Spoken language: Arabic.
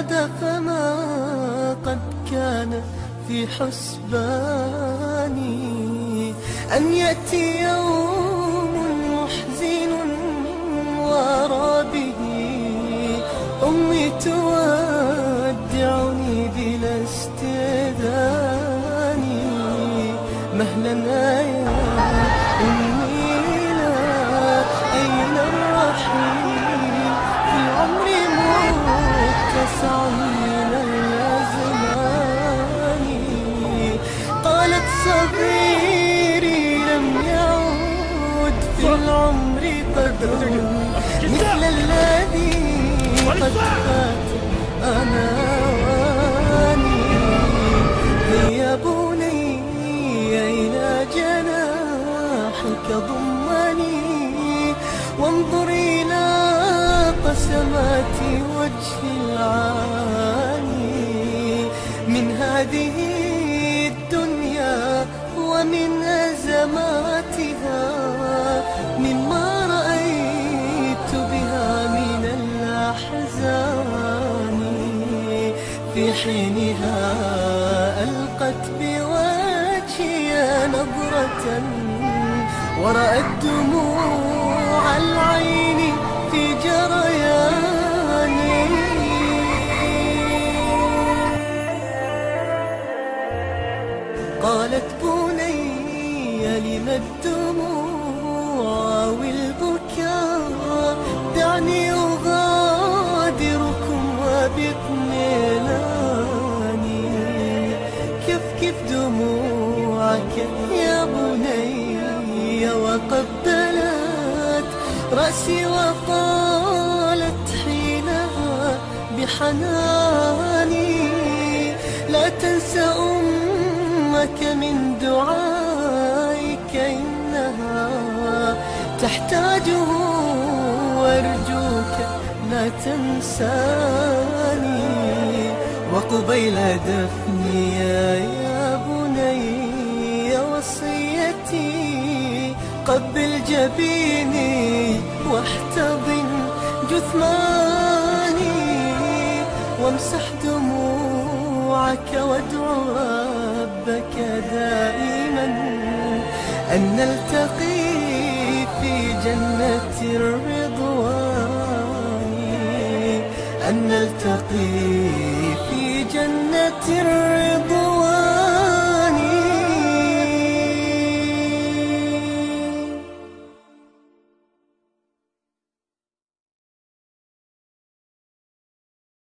عاد فما قد كان في حسباني أن يأتي يوم محزن وأرى به أمي تودعني بلا استئذان. مهلا يا أمي لا أين الرحيل في العمر متسع من الأزمان. قالت صغيري لم يعود في العمر قدر مثل الذي قد فات أناني. هيا بني إلى جناحك ضمني وانظر إلى قسمات وجه العاني من هذه الدنيا ومن أزماتها، مما رأيت بها من الأحزان. في حينها ألقت بوجهي نظرة ورأت دموع العين في جرياني. قالت بني لم الدموع والبكاء، دعني أغادركم وباطمئناني. كف دموعك يا بني، وقبلت رأسي وقالت حينها بحناني لا تنس أمك من دعائك إنها تحتاجه، وأرجوك لا تنساني. وقبيل دفني يا بني وصيتي قبل جبيني واحتضن جثماني، وامسح دموعك وادعو ربك دائما أن نلتقي في جنة الرضوان، أن نلتقي في جنة الرضوان.